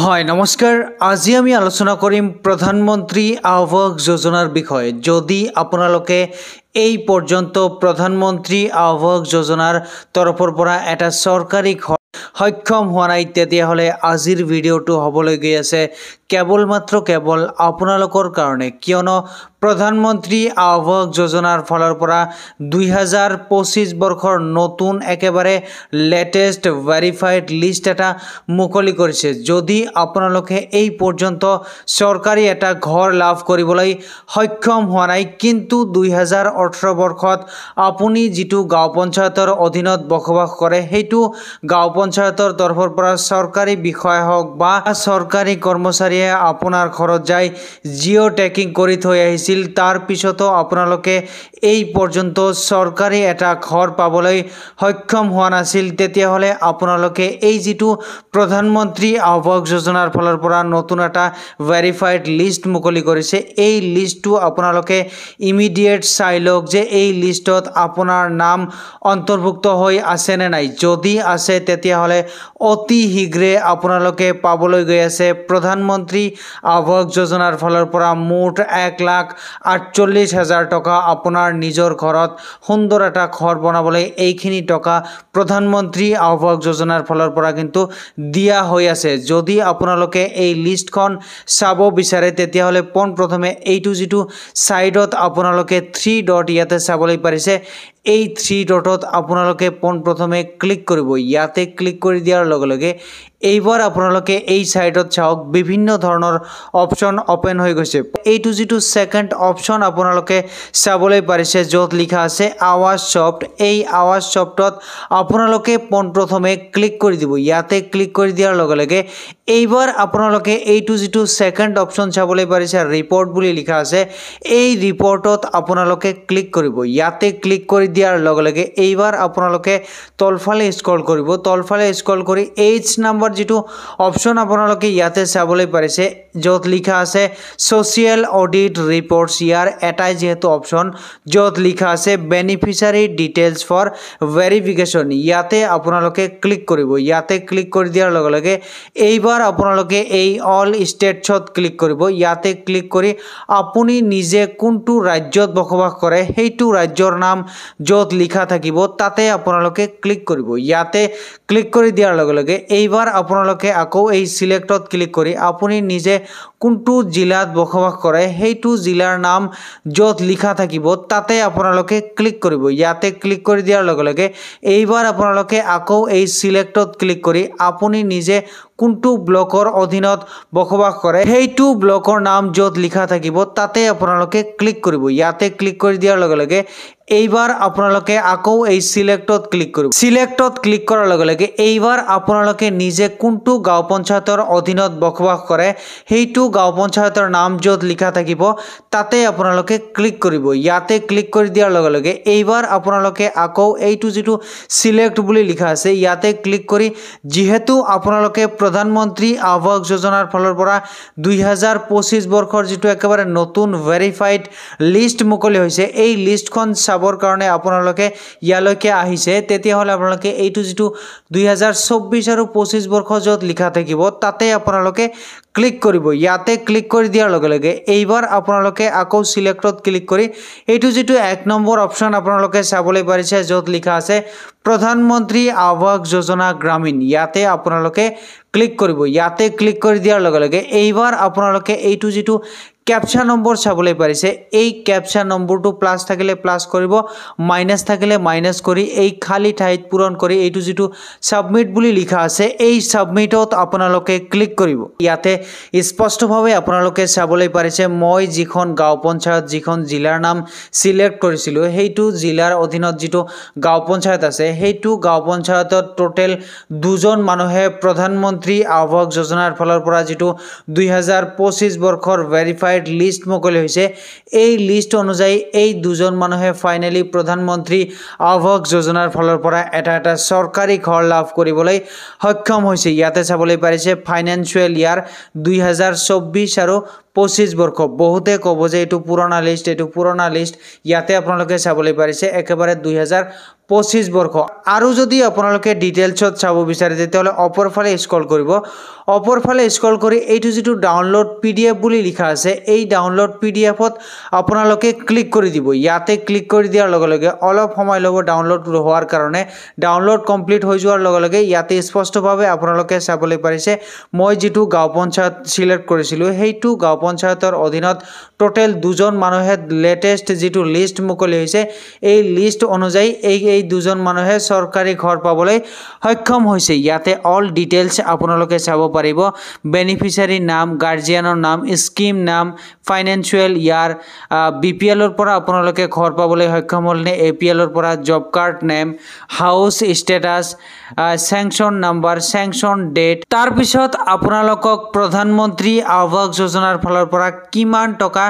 হয় নমস্কাৰ আজি আমি আলোচনা কৰিম প্ৰধানমন্ত্ৰী আৱাস যোজনাৰ বিষয়ে। যদি আপোনালোকে এই পৰ্যন্ত প্ৰধানমন্ত্ৰী আৱাস যোজনাৰ তৰফৰ পৰা এটা চৰকাৰী সক্ষম হোৱা নাই তেতিয়াহ'লে আজিৰ ভিডিঅ'টো হ'বলৈ গৈ আছে কেৱল আপোনালোকৰ কাৰণে, কিয়নো প্ৰধানমন্ত্ৰী আৱাস যোজনাৰ ফালৰ পৰা 2025 বৰ্ষৰ নতুন একেবাৰে লেটেষ্ট ভেৰিফাইড লিষ্ট এটা মুকলি কৰিছে। যদি আপোনালোকে এই পৰ্যন্ত চৰকাৰী এটা ঘৰ লাভ কৰিবলৈ সক্ষম হোৱা নাই, কিন্তু 2018 বৰ্ষত আপুনি যিটো গাঁও পঞ্চায়তৰ অধীনত বসবাস কৰে সেইটো গাঁও পঞ্চায়তৰ তৰফৰ পৰা চৰকাৰী বিষয়া হওক বা চৰকাৰী কৰ্মচাৰীয়ে আপোনাৰ ঘৰত যাই জিঅ' টেকিং কৰি থৈ আহিছিল, তাৰ পিছতো আপোনালোকে এই পৰ্যন্ত চৰকাৰী এটা ঘৰ পাবলৈ সক্ষম হোৱা নাছিল, তেতিয়াহ'লে আপোনালোকে এই যিটো প্ৰধানমন্ত্ৰী আৱাস যোজনাৰ ফালৰ পৰা নতুন এটা ভেৰিফাইড লিষ্ট মুকলি কৰিছে, এই লিষ্টটো আপোনালোকে ইমিডিয়েট চাই লওক যে এই লিষ্টত আপোনাৰ নাম অন্তৰ্ভুক্ত হৈ আছে নে নাই। যদি আছে তেতিয়াহ'লে অতি শীঘ্ৰে আপোনালোকে পাবলৈ গৈ আছে প্ৰধানমন্ত্ৰী আৱাস যোজনাৰ ফালৰ পৰা মুঠ 1,48,000 টকা আপোনাৰ নিজৰ ঘৰত সুন্দৰ এটা ঘৰ বনাবলৈ এইখিনি টকা প্ৰধানমন্ত্ৰী আৱাস যোজনাৰ ফালৰ পৰা কিন্তু দিয়া হৈ আছে। যদি আপোনালোকে এই লিষ্টখন চাব বিচাৰে তেতিয়াহ'লে পোনপ্ৰথমে এইটো যিটো সাইডত আপোনালোকে 3 ডট ইয়াতে চাবলৈ পাৰিছে, এই 3 ডটত আপোনালোকে পোনপ্ৰথমে ক্লিক কৰিব। ইয়াতে ক্লিক কৰি দিয়াৰ লগে লগে এইবাৰ আপোনালোকে এই সাইডত চাওক বিভিন্ন ধৰণৰ অপচন ওপেন হৈ গৈছে। এইটো যিটো সেকেন্ড অপচন আপোনালোকে চাবলৈ পাৰিছে য'ত লিখা আছে আৱাস সফ্ট, এই আৱাস সফ্টত আপোনালোকে পোনপ্ৰথমে ক্লিক কৰি দিব। ইয়াতে ক্লিক কৰি দিয়াৰ লগে লগে এইবাৰ আপোনালোকে এইটো যিটো সেকেন্ড অপচন চাবলৈ পাৰিছে ৰিপৰ্ট বুলি লিখা আছে, এই ৰিপৰ্টত আপোনালোকে ক্লিক কৰিব। ইয়াতে ক্লিক কৰি দিয়াৰ লগে লগে এইবাৰ আপোনালোকে তলফালে স্ক্ৰল কৰিব। তলফালে স্ক্ৰল কৰি এইচ নাম্বাৰ যিটো অপচন আপোনালোকে ইয়াতে চাবলৈ পাৰিছে য'ত লিখা আছে সোশিয়েল অডিট ৰিপৰ্টছ, ইয়াৰ এটাই যেহেতু অপচন য'ত লিখা আছে বেনিফিচিয়াৰী ডিটেইলছ ফৰ ভেৰিফিকেশ্যন, ইয়াতে আপোনালোকে ক্লিক কৰিব। ইয়াতে ক্লিক কৰি দিয়াৰ লগে লগে এইবাৰ আপোনালোকে এই অল ষ্টেটছত ক্লিক কৰিব। ইয়াতে ক্লিক কৰি আপুনি নিজে কোনটো ৰাজ্যত বসবাস কৰে সেইটো ৰাজ্যৰ নাম য'ত লিখা থাকিব তাতে আপোনালোকে ক্লিক কৰিব। ইয়াতে ক্লিক কৰি দিয়াৰ লগে লগে এইবাৰ আপোনালোকে আকৌ এই সিলেক্টত ক্লিক কৰি আপুনি নিজে কোনটো জিলাত বসবাস কৰে সেইটো জিলাৰ নাম য'ত লিখা থাকিব তাতে আপোনালোকে ক্লিক কৰিব। ইয়াতে ক্লিক কৰি দিয়াৰ লগে লগে এইবাৰ আপোনালোকে আকৌ এই সিলেক্টত ক্লিক কৰি আপুনি নিজে কোনটো ব্লকৰ অধীনত বসবাস কৰে সেইটো ব্লকৰ নাম য'ত লিখা থাকিব তাতে আপোনালোকে ক্লিক কৰিব। ইয়াতে ক্লিক কৰি দিয়াৰ লগে লগে এইবাৰ আপোনালোকে আকৌ এই সিলেক্টত ক্লিক কৰিব। সিলেক্টত ক্লিক কৰাৰ লগে লগে এইবাৰ আপোনালোকে নিজে কোনটো গাঁও পঞ্চায়তৰ অধীনত বসবাস কৰে সেইটো গাঁও পঞ্চায়তৰ নাম য'ত লিখা থাকিব তাতে আপোনালোকে ক্লিক কৰিব। ইয়াতে ক্লিক কৰি দিয়াৰ লগে লগে এইবাৰ আপোনালোকে আকৌ এইটো যিটো সিলেক্ট বুলি লিখা আছে ইয়াতে ক্লিক কৰি যিহেতু আপোনালোকে প্ৰধানমন্ত্ৰী আৱাস যোজনাৰ ফালৰ পৰা 2025 বৰ্ষৰ যিটো একেবাৰে নতুন ভেৰিফাইড লিষ্ট মুকলি হৈছে, এই লিষ্টখন চাবৰ কাৰণে আপোনালোকে ইয়ালৈকে আহিছে, তেতিয়াহ'লে আপোনালোকে এইটো যিটো 2024 আৰু 25 বৰ্ষ য'ত লিখা থাকিব তাতে আপোনালোকে ক্লিক কৰিব। ইয়াতে ক্লিক কৰি দিয়াৰ লগে লগে এইবাৰ আপোনালোকে আকৌ সিলেক্টত ক্লিক কৰি এইটো যিটো 1 নম্বৰ অপচন আপোনালোকে চাবলৈ পাৰিছে য'ত লিখা আছে প্ৰধানমন্ত্ৰী আৱাস যোজনা গ্ৰামীণ, ইয়াতে আপোনালোকে ক্লিক কৰিব। ইয়াতে ক্লিক কৰি দিয়াৰ লগে লগে এইবাৰ আপোনালোকে এইটো যিটো ক্যাপচা নম্বৰ চাবলৈ পাৰিছে, এই ক্যাপচা নম্বৰটো প্লাস থাকিলে প্লাস কৰিব, মাইনাস থাকিলে মাইনাস কৰি এই খালি ঠাইত পূৰণ কৰি এইটো যিটো সাবমিট বুলি লিখা আছে এই সাবমিটত আপোনালোকে ক্লিক কৰিব। ইয়াতে স্পষ্টভাৱে আপোনালোকে চাবলৈ পাৰিছে মই যিখন গাঁও পঞ্চায়ত যিখন জিলাৰ নাম সিলেক্ট কৰিছিলোঁ সেইটো জিলাৰ অধীনত যিটো গাঁও পঞ্চায়ত আছে সেইটো গাঁও পঞ্চায়তত টোটেল 2জন মানুহে প্ৰধানমন্ত্ৰী আৱাস যোজনাৰ ফালৰ পৰা যিটো 2025 বৰ্ষৰ ভেৰিফাইড লিষ্ট মুকলি হৈছে, এই লিষ্ট অনুযায়ী এই 2জন মানুহে ফাইনালি প্ৰধানমন্ত্ৰী আৱাস যোজনাৰ ফালৰ পৰা এটা চৰকাৰী ঘৰ লাভ কৰিবলৈ সক্ষম হৈছে। ইয়াতে চাবলৈ পাৰিছে ফাইনেন্সিয়েল ইয়াৰ 2024 আৰু 25 বৰ্ষ বহুতে ক'ব যে এইটো পুৰণা লিষ্ট ইয়াতে আপোনালোকে চাবলৈ পাৰিছে একেবাৰে 2025 বৰ্ষ আৰু যদি আপোনালোকে ডিটেইলছত চাব বিচাৰে তেতিয়াহলে অপৰ ফালে স্ক্ৰল কৰিব অপৰ ফালে স্ক্ৰল কৰি এইটো যেটো ডাউনলোড পিডিএফ বুলি লিখা আছে এই ডাউনলোড পিডিএফত আপোনালোকে ক্লিক কৰি দিব ইয়াতে ক্লিক কৰি দিয়াৰ লগে লগে অলপ সময় ল'ব ডাউনলোড হোৱাৰ কাৰণে ডাউনলোড কমপ্লিট হৈ যোৱাৰ লগে লগে ইয়াতে স্পষ্টভাৱে আপোনালোকে চাবলৈ পাৰিছে মই যেটো গাঁও পঞ্চায়ত সিলেক্ট কৰিছিলো হেইটো গাঁও পঞ্চায়তৰ অধীনত টোটাল দুজন মানুহে লেটেষ্ট যেটো লিষ্ট মুকলি হৈছে এই লিষ্ট অনুযায়ী এই দুজন মানুহে সৰকাৰি ঘৰ পাবলৈ সক্ষম হৈছে ইয়াতে অল ডিটেইলছ আপোনালোকে চাব পাৰিব বেনিফিচিয়াৰি নাম গাৰ্জিয়ানৰ নাম স্কিম নাম ফাইনান্সিয়েল ইয়াৰ বিপিএলৰ পৰা আপোনালোকে ঘৰ পাবলৈ সক্ষম হ'ল নে এপিএলৰ পৰা জব কাৰ্ড নেম হাউস ষ্টেটাস স্যাংশন নাম্বাৰ স্যাংশন ডেট তাৰ পিছত আপোনালোকক প্ৰধানমন্ত্ৰী আৱাস যোজনাৰ ফালৰ পৰা কিমান টকা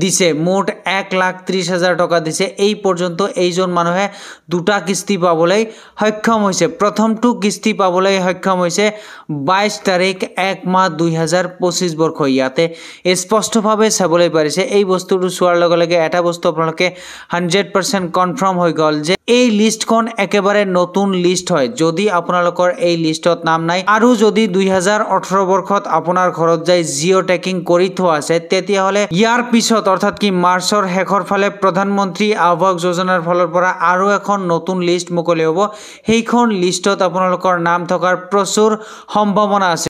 দিছে মোট 1,30,000 টকা দিছে এই পৰ্যন্ত এইজন মানুহে দুটা কিস্তি পাবলৈ সক্ষম হৈছে প্ৰথমটো কিস্তি পাবলৈ সক্ষম হৈছে 22 তাৰিখ 1 মাহ 2025 বৰ্ষ ইয়াতে স্পষ্টভাৱে চাবলৈ পাৰিছে এই বস্তুটো চোৱাৰ লগে লগে এটা বস্তু আপোনালোকে 100% কনফাৰ্ম হৈ গল যে এই লিষ্টখন একেবাৰে নতুন লিষ্ট হয় যদি আপোনালোকৰ এই লিষ্টত নাম নাই আৰু যদি 2018 বৰ্ষত আপোনাৰ ঘৰত যাই জিঅ' টেকিং কৰি থোৱা আছে তেতিয়া হলে ইয়াৰ পিছত অৰ্থাৎ কি মাৰ্চৰ শেষৰ ফালে প্ৰধানমন্ত্ৰী আৱাস যোজনাৰ ফালৰ পৰা আৰু এখন নতুন লিষ্ট মুকলি হ'ব সেইখন লিষ্টত আপোনালোকৰ নাম থকাৰ প্ৰচুৰ সম্ভাৱনা আছে